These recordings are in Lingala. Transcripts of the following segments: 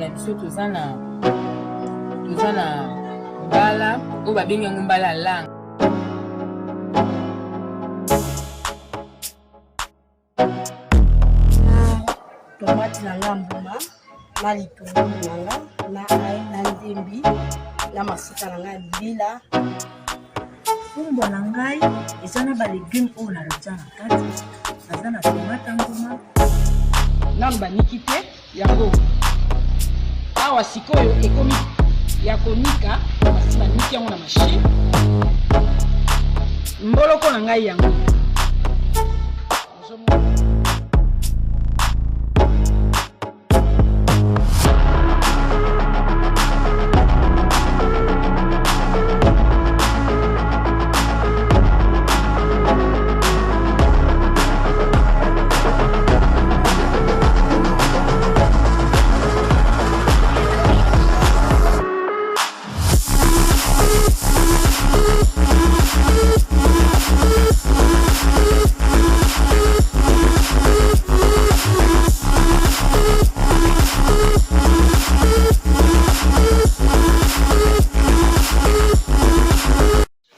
na biso toza na mbala oyo babengi yango mbala lang. Tomate na ngambuma na litungulu nanga na ai na ndembi na masika na ngai bila. Fumbwa na ngai eza na ba légumes oyo na rotia na kati. Naza na tomate nguma Namba niki te yango. Awa sikoyo ekomi ya konika basi baniki yango na machine. Mboloko na ngai yango.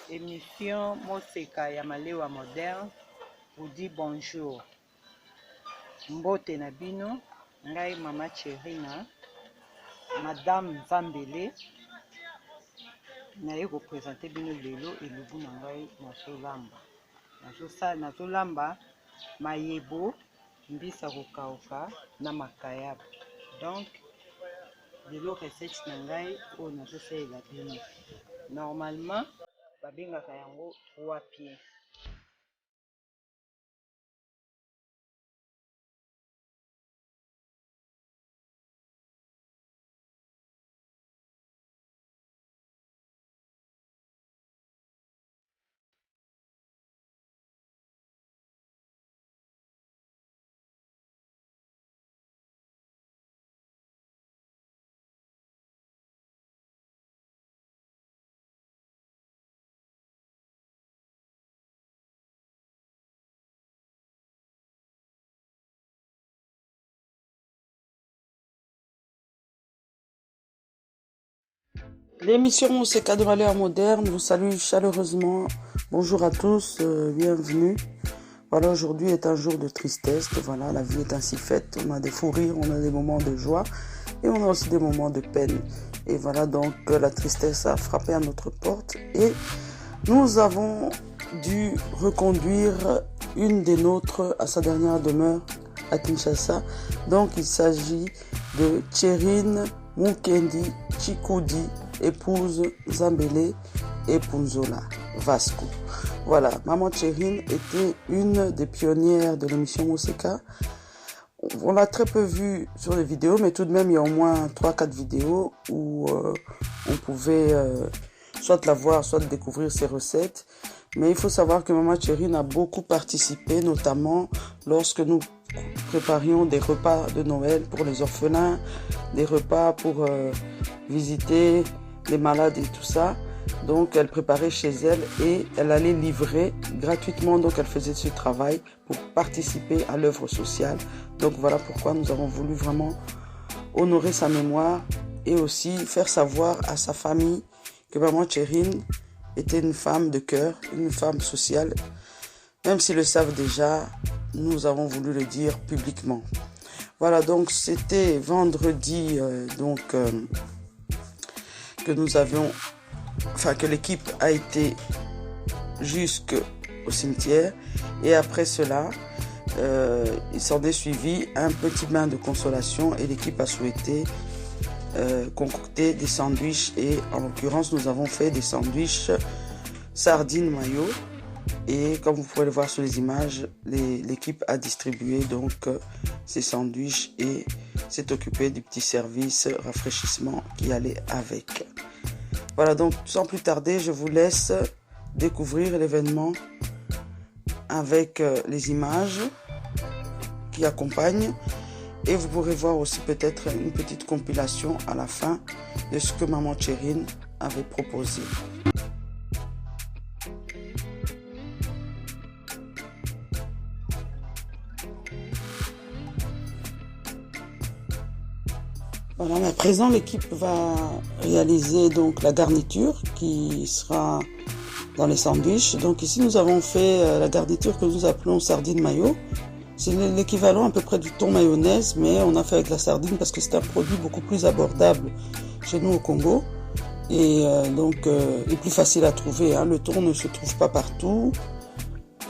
Émission Moseka ya Malewa Moderne vous dit bonjour. Mbote na bino, ngai Mama Cherina, Madame Zambele, naye ko présenter bino lelo elubu na ngai nazolamba mayebo mbisa kokauka na makayaba. Donc lelo recette na ngai oyo nazosalela bino. Normalement babengaka yango 3 pieds. L'émission Moseka de Malewa Moderne vous salue chaleureusement. Bonjour à tous, bienvenue. Voilà, aujourd'hui est un jour de tristesse. Voilà, la vie est ainsi faite. On a des fous rires, on a des moments de joie et on a aussi des moments de peine. Et voilà, donc la tristesse a frappé à notre porte et nous avons dû reconduire une des nôtres à sa dernière demeure à Kinshasa. Donc il s'agit de Tcherine Mukendi Chikudi, épouse Zambele et Punzola Vasco. Voilà, Maman Tcherine était une des pionnières de l'émission Moseka. On l'a très peu vue sur les vidéos, mais tout de même il y a au moins 3-4 vidéos où on pouvait soit la voir, soit découvrir ses recettes. Mais il faut savoir que Maman Tcherine a beaucoup participé, notamment lorsque nous préparions des repas de Noël pour les orphelins, des repas pour visiter les malades et tout ça. Donc elle préparait chez elle et elle allait livrer gratuitement. Donc elle faisait ce travail pour participer à l'œuvre sociale. Donc voilà pourquoi nous avons voulu vraiment honorer sa mémoire et aussi faire savoir à sa famille que Maman Tcherine était une femme de cœur, une femme sociale. Même s'ils le savent déjà, nous avons voulu le dire publiquement. Voilà, donc c'était vendredi que nous avions, que l'équipe a été jusqu'au cimetière. Et après cela, il s'en est suivi un petit bain de consolation et l'équipe a souhaité concocter des sandwichs. Et en l'occurrence, nous avons fait des sandwichs sardines mayo. Et comme vous pouvez le voir sur les images, l'équipe a distribué donc ces sandwichs et s'est occupé du petit service rafraîchissement qui allait avec. Voilà, donc sans plus tarder, je vous laisse découvrir l'événement avec les images qui accompagnent. Et vous pourrez voir aussi peut-être une petite compilation à la fin de ce que Maman Tcherine avait proposé. Voilà, mais à présent l'équipe va réaliser donc la garniture qui sera dans les sandwichs. Donc ici nous avons fait la garniture que nous appelons sardine mayo. C'est l'équivalent à peu près du thon mayonnaise, mais on a fait avec la sardine parce que c'est un produit beaucoup plus abordable chez nous au Congo et donc est plus facile à trouver. Hein. Le thon ne se trouve pas partout.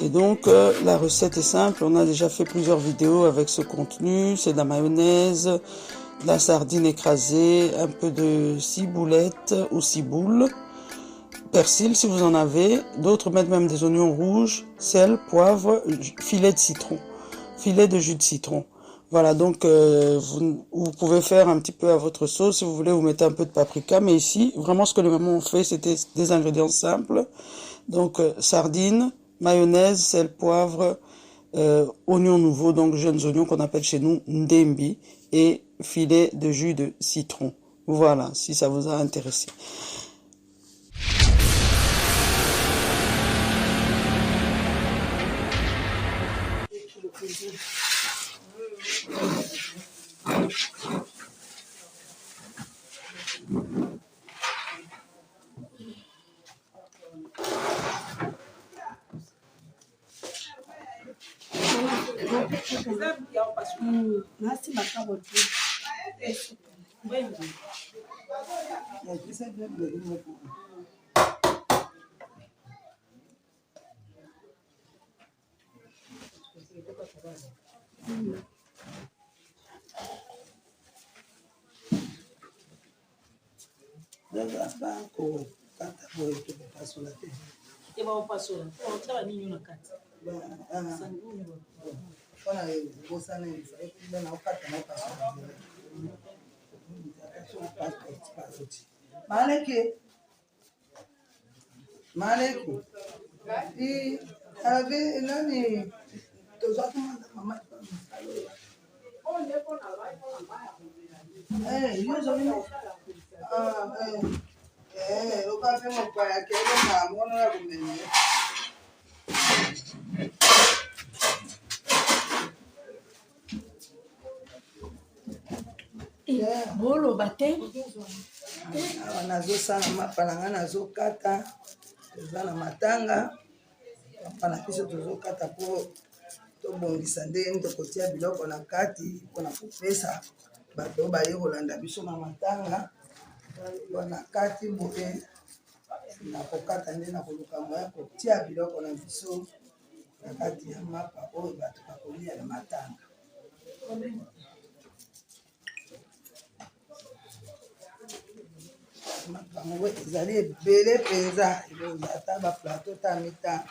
Et donc la recette est simple, on a déjà fait plusieurs vidéos avec ce contenu, c'est de la mayonnaise, de la sardine écrasée, un peu de ciboulette ou ciboule, persil si vous en avez, d'autres mettent même des oignons rouges, sel, poivre, filet de citron, filet de jus de citron. Voilà, donc vous pouvez faire un petit peu à votre sauce, si vous voulez vous mettez un peu de paprika, mais ici, vraiment ce que les mamans ont fait, c'était des ingrédients simples, donc sardines, mayonnaise, sel, poivre, oignons nouveaux, donc jeunes oignons qu'on appelle chez nous ndembi, et filet de jus de citron. Voilà, si ça vous a intéressé. Nasi makabo tu. Maleki. I ave nani tozaki mama. Ukafe mopaya kele na mono ya kumene. Bolo bate. Nazosala mapalanga nazokata eza na matanga pana biso tozokata po tobongisa nde tokotia biloko na kati mpona kopesa bato baye kolanda biso na matanga na kati boye na kokata nde na koluka moya kotia biloko na biso na kati ya mapa oyo bato bakolia na matanga. Makambo ezali ebele mpenza ata baplateau ta mitano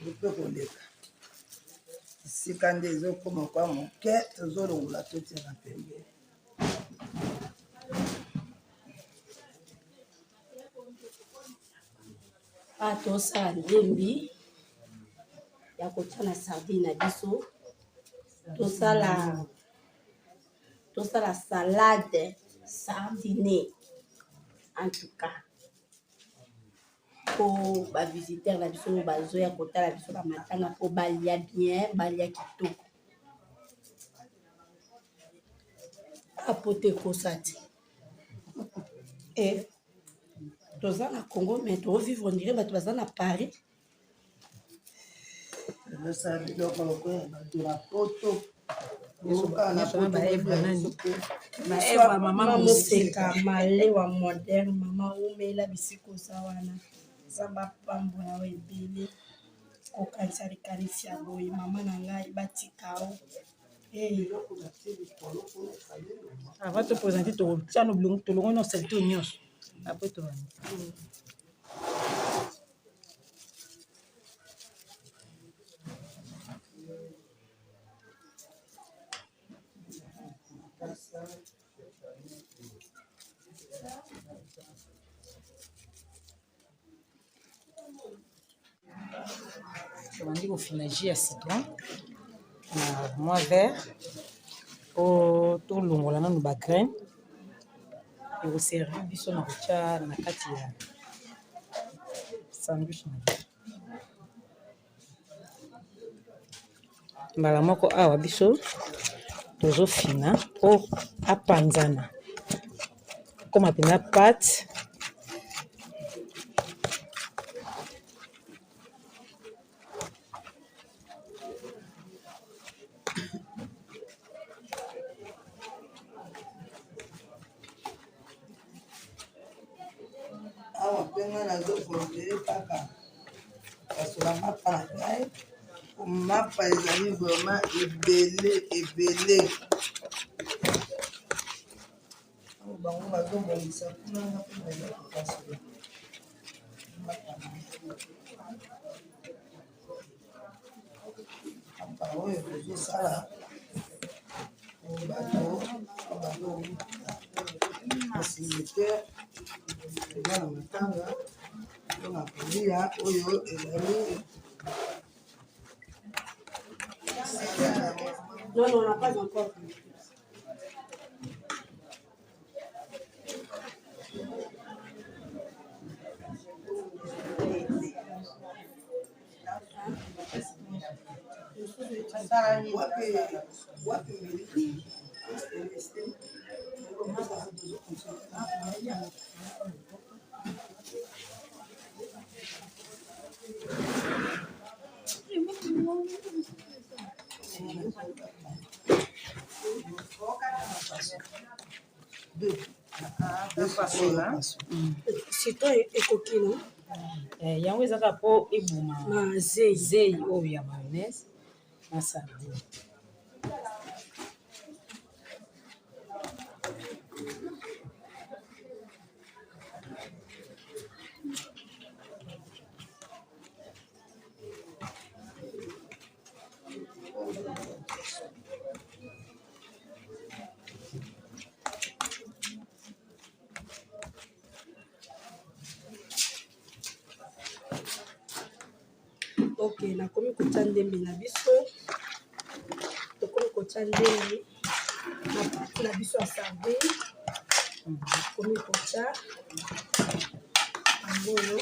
mpe koleka esika nde ezokoma kwa moke tozolongola totia na pembeni. Tosala ndembi ya kotia na sardine na biso, tosala salade sardinée. En tout cas, pour les visiteurs, la biso bazoya kotala biso ba matanga pour balia bien, balia kitoko. Apote kosati. Et toza na Congo, mais to vivre on dirait bato baza na Paris. Le sa biloko lokola bato na poto. Mama moseka malewa moderne mama umela bisiko za wana za bapambola wa ebele kokanisa likanisi ya boye mama na ngai batikao avant de présenter tokotia no bilongo tolongo no salite nyonso après tobandi. Tobandi kofina jus ya citron na moi vert po tolongola nanu bagraine ekoservi biso na kotia na kati ya sandwich na biso. Mbala moko awa biso tozofina mpo apanzana koma mpenza pate. awa mpe nga nazokondele kaka basola mapa na ngai mapa ezali vraiment ebele bango bazobongisa kuna nga mpe naza kokasola mapa oyo tozosala bato bazowuta basilitaire eza na matanga mpona kolia oyo ezali Non, on n'a pas encore. wapi mbili Citron ekoki no yango ezaka mpo ebuma na zei zei oyo ya mayonnaise na sardine. ok nakomi kotia ndembe na biso tokomi kotia ndembe na pati na biso ya sardine nakomi kotia yangoyo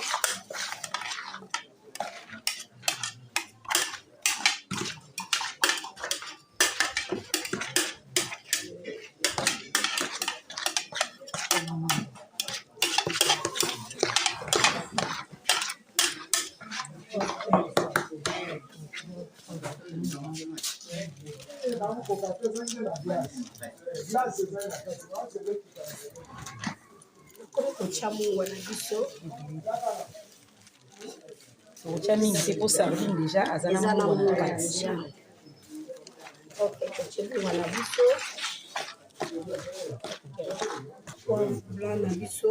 nakomi kotia mungwa na biso okotya mingi te mpo sardine deja aza eza na na mungwa mungwa na ya kati. deja ok kotia mungwa na biso poivre blanc na biso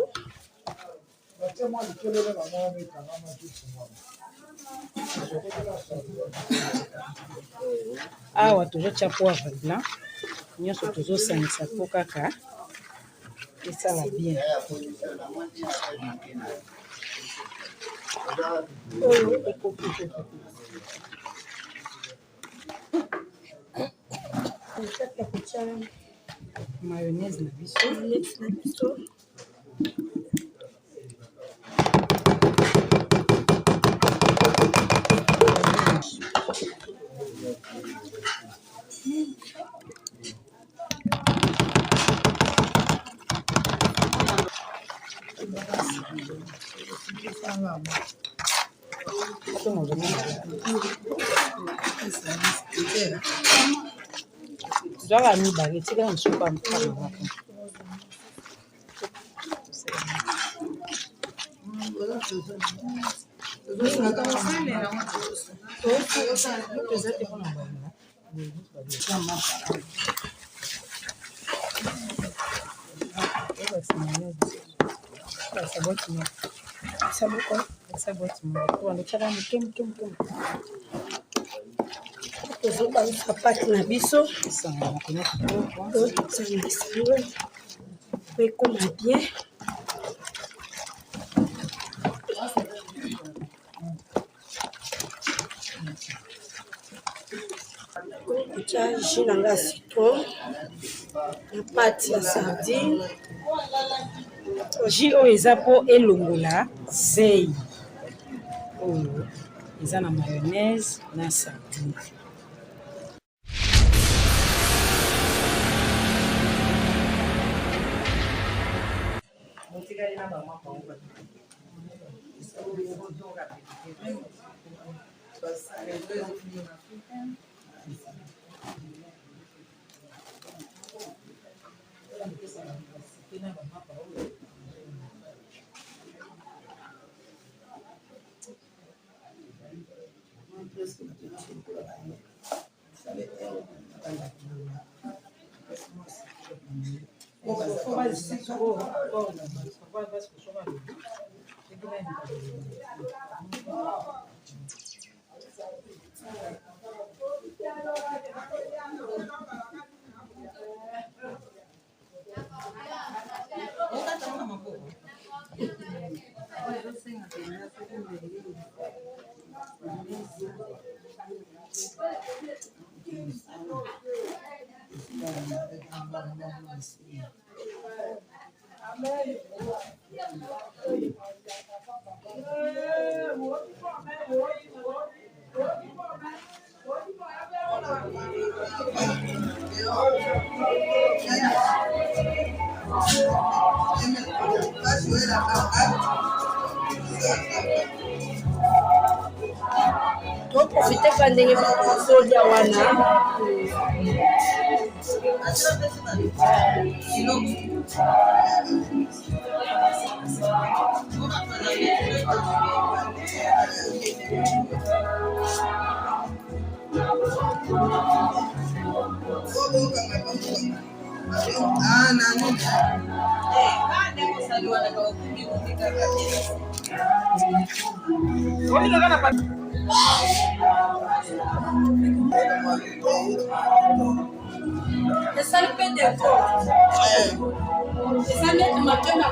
awa tozotya poivre blanc nyonso tozosangisa mpo kaka esala bien. oyo ekoki kati ya kotia mayonnaise na biso mayonnaise na biso zwaka mibale etikala mosuku ya mokala toza te mpona mbala tozobangisa pati na biso esangana pena kitoko tozangisa yango po ekoma bien kotia jus na nga ya citron na pati ya sardine jus oyo eza mpo elongola zei oyo eza na mayonnaise na sardine. Toprofite kwa ndenge kuzodia wana esa lipende ko esa neti mapema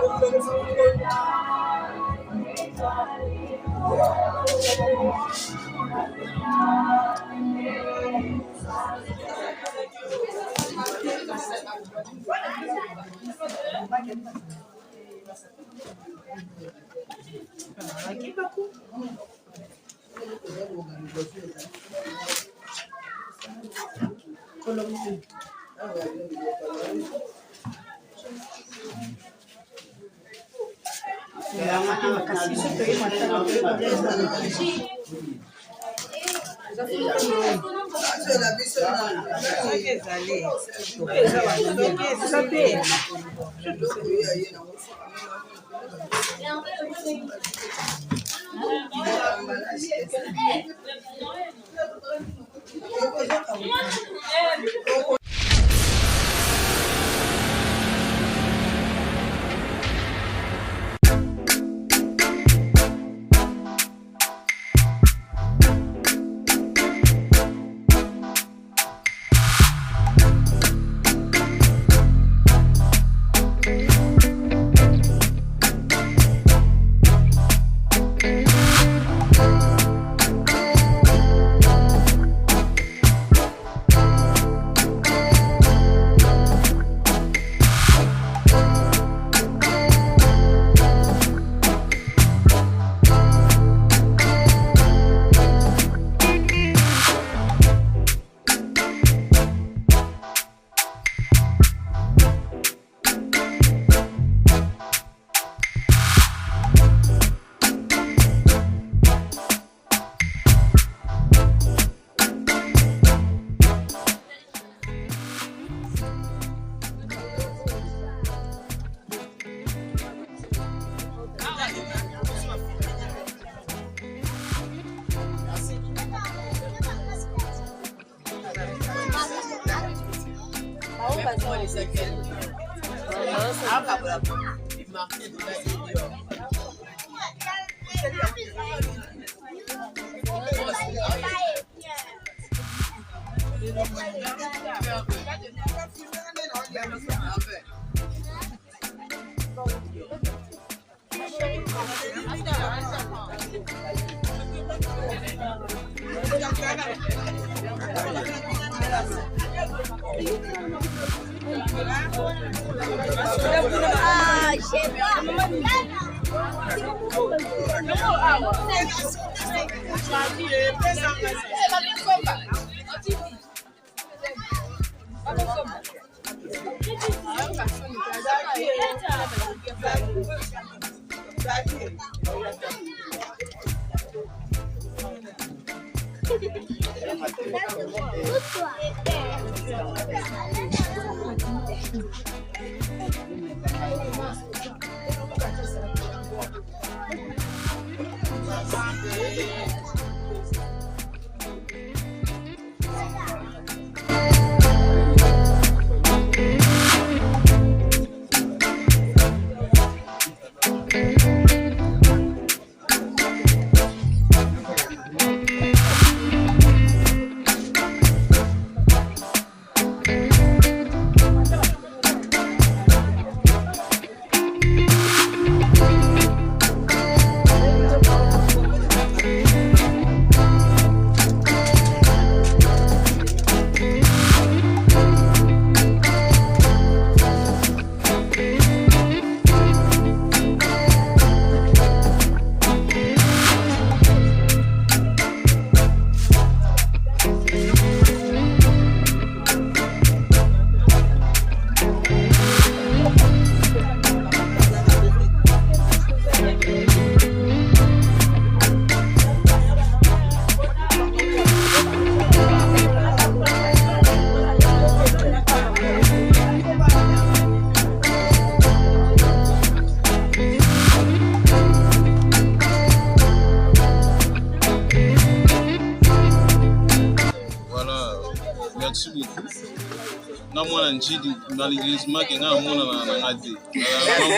nga mwana nchidi na l'église make nga mona na ngade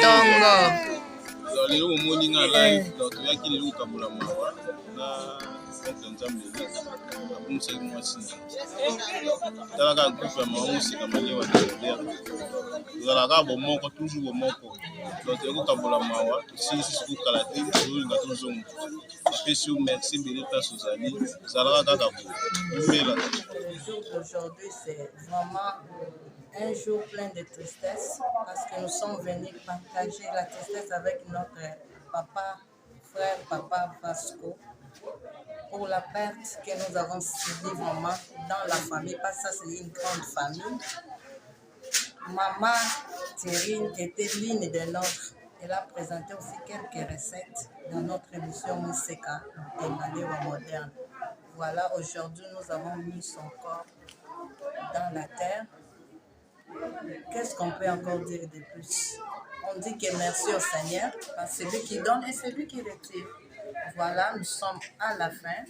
tongo lelo omoni nga live toyaki lelo kokabola mawa na pete nzambe abumisaki mwasi talaka groupe ya mawa mosika malewa derrière tozalaka bomoko toujours bomoko donc toyaki kokabola mawa tosilisi sikokala te tozolinga tozonga apesi yo merci ebele place ozali ozalaka kaka bomela. Aujourd'hui, c'est vraiment un jour plein de tristesse parce que nous sommes venus partager la tristesse avec notre papa, frère, papa Vasco, pour la perte que nous avons subie vraiment dans la famille, parce que ça c'est une grande famille. Maman Thérine était l'une des nôtres. Elle a présenté aussi quelques recettes dans notre émission Mousseka, des Maléwa modernes. Voilà, aujourd'hui, nous avons mis son corps dans la terre. Qu'est-ce qu'on peut encore dire de plus? On dit que merci au Seigneur, parce que c'est lui qui donne et c'est lui qui retire. Voilà, nous sommes à la fin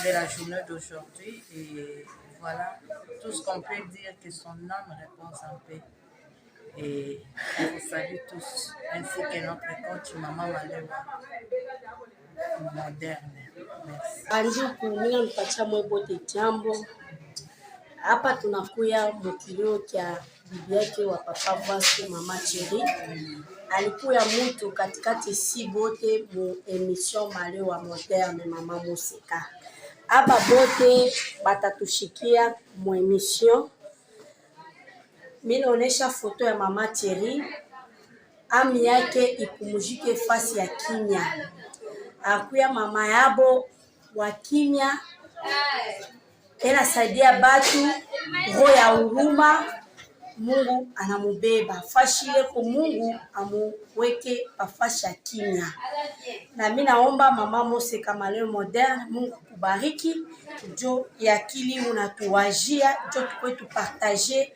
de la journée d'aujourd'hui. Et voilà, tout ce qu'on peut dire, que son âme repose en paix. Et je vous salue tous, ainsi que notre coach Maman Maléwa moderne. Anjuku, mimi nipatia mwebote jambo. Hapa tunakuya mkilio kia bibi yake wa papa Vasco, Mama Thérine. Alikuya mtu katikati si bote mu emission Maléwa moderne Mama Mousseka. Hapa bote batatushikia mu emission. Mimi naonesha foto ya Mama Thérine. Ami yake ipumujike fasi ya kimya. Akuya mama yabo wa kimya, inasaidia batu, roho ya huruma, Mungu anamubeba. Fashile kwa Mungu amuweke pafashi ya kimya. Na mimi naomba Mama Mousseka Maléwa moderne, Mungu kubariki, jo ya akili unatuwajia, jo tukwe tupartager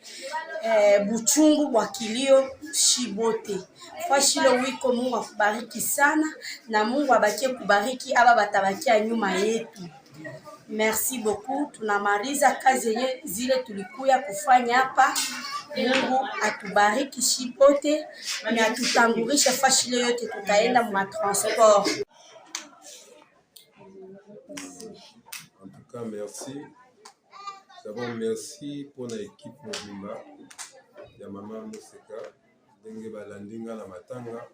buchungu bwa kilio shibote. Fashile wiko, Mungu akubariki sana na Mungu abakie kubariki aba batabakia nyuma yetu. Merci beaucoup. Tunamaliza kazi yenye zile tulikuya kufanya hapa. Mungu atubariki shipote na tutangurisha fashile yote tutaenda mwa transport. En tout cas, merci. D'abord, merci pour l'équipe Mobimba. Ya Mama Mousseka, Denge Balandinga na Matanga.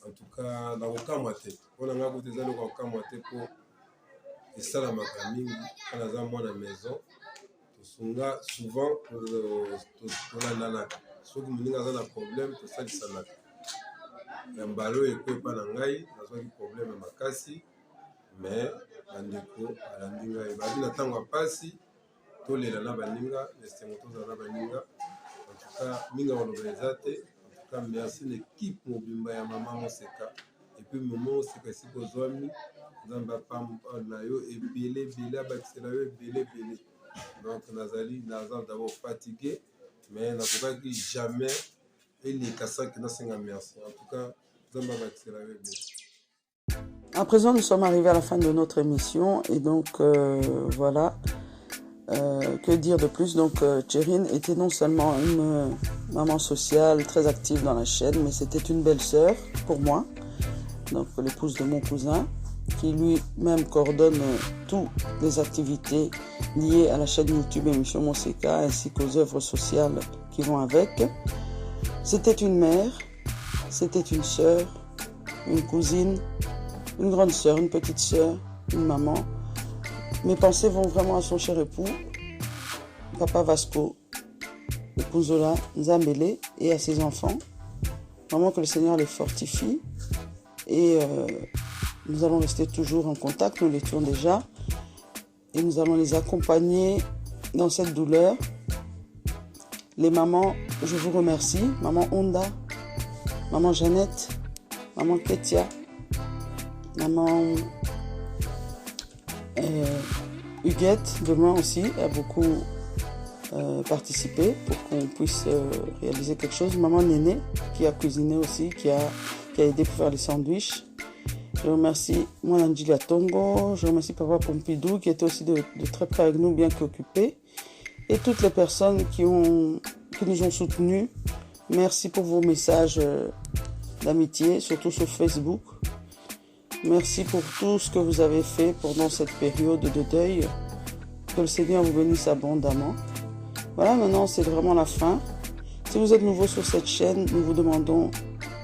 En tout cas, na kokamate. On a ngako tezalo kokamate pour esala makaming kana za mwana maison. Tosunga souvent tolandanaka. Soki muninga za na problème tosalisanaka. Ya mbalo ekwepa na ngai nazwaki problème makasi. Mais bandeko balandinga ebadi na ntango ya pasi tolela na baninga esengo tozala na baninga en tout cas minga balobela eza te en tout cas, merci l'équipe mobimba ya maman Moseka. Et puis maman Moseka si kozwami nzamba pamba na yo ebele ebele abakisela yo ebele ebele. Donc nazali naza d'abord fatigué mais nakokaki jamais elekasaki nasenga merci. En tout cas nzamba abakisela yo ebele. À présent, nous sommes arrivés à la fin de notre émission et donc voilà. Que dire de plus? Donc Tchérine était non seulement une maman sociale très active dans la chaîne, mais c'était une belle sœur pour moi, donc l'épouse de mon cousin, qui lui-même coordonne toutes les activités liées à la chaîne YouTube Émission Moseka ainsi qu'aux œuvres sociales qui vont avec. C'était une mère, c'était une sœur, une cousine, une grande sœur, une petite sœur, une maman. Mes pensées vont vraiment à son cher époux, Papa Vasco, Epouzola Nzambele, et à ses enfants. Vraiment que le Seigneur les fortifie. Et nous allons rester toujours en contact, nous l'étions déjà. Et nous allons les accompagner dans cette douleur. Les mamans, je vous remercie. Maman Onda, Maman Jeannette, Maman Ketia, Maman... Huguette de loin aussi a beaucoup participé pour qu'on puisse réaliser quelque chose. Maman Néné qui a cuisiné aussi, qui a aidé pour faire les sandwichs. Je remercie moi Angela Tongo, je remercie Papa Pompidou qui était aussi de très près avec nous, bien qu'occupé, et toutes les personnes qui nous ont soutenus. Merci pour vos messages d'amitié, surtout sur Facebook. Merci pour tout ce que vous avez fait pendant cette période de deuil. Que le Seigneur vous bénisse abondamment. Voilà, maintenant c'est vraiment la fin. Si vous êtes nouveau sur cette chaîne, nous vous demandons,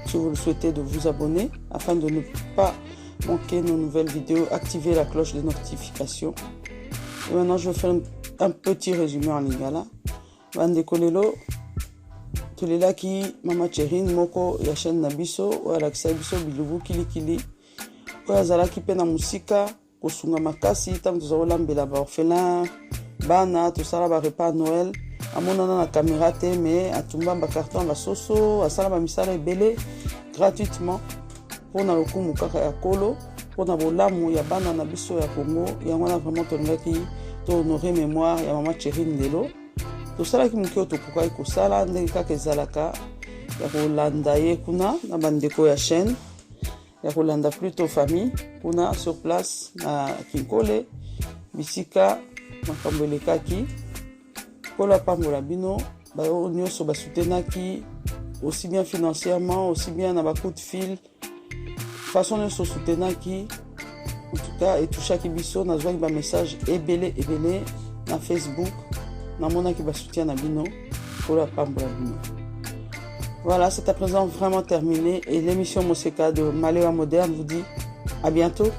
si vous le souhaitez, de vous abonner afin de ne pas manquer nos nouvelles vidéos. Activez la cloche de notification. Et maintenant, je vais faire un petit résumé en lingala. Bande kolelo, tolela ki Mama Tchérine moko ya chaîne Nabiso, ou alakisa biso bilubu kilikili. Oyo azalaki pe na musika kosunga makasi ntango tozolambela baorphelin bana tosala barepas Noël amonana na caméra te mais atumba bacarton basoso asala bamisala ebele gratuitement mpona lokumu kaka ya kolo mpona bolamu ya bana na biso ya Congo. Yango wana vraiment tolingaki tohonore mémoire ya Mama Tchérine lelo. Tosalaki moke oyo tokokaki kosala ndenge kaka ezalaka ya kolanda ye kuna na bandeko ya chaîne ya kolanda plutôt famille kuna sur place na Kinkole bisika makambo elekaki kola pambola bino bayo nyonso basoutenaki aussi bien financièrement aussi bien na coup de fil façon nyonso soutenaki en tout cas etouchaki biso nazwaki ba message ebele na Facebook namonaki basoutien na bino kola pambola bino. Voilà, c'est à présent vraiment terminé et l'émission Moseka de Malewa Moderne vous dit à bientôt.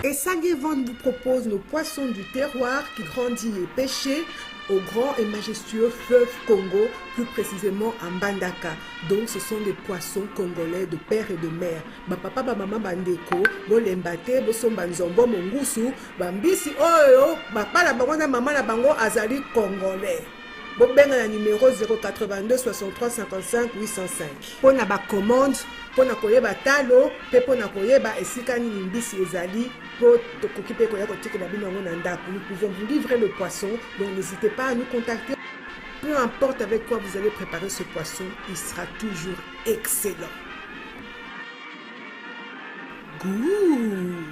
Et Sanguevent vous propose nos poissons du terroir qui grandit et pêchés au grand et majestueux fleuve Congo, plus précisément en Mbandaka. Donc ce sont des poissons congolais de père et de mère. Ba papa ba maman bandeko, bo lembate, bo somba nzombo mongusu, bambisi oyo, ba pala bango na maman na bango azali congolais. Bo benga na numéro 082 63 55 805. Pona ba commande, pona koyeba talo, pe pona koyeba esika nini mbisi ezali. Nous pouvons vous livrer le poisson, donc n'hésitez pas à nous contacter. Peu importe avec quoi vous allez préparer ce poisson, il sera toujours excellent. Goût!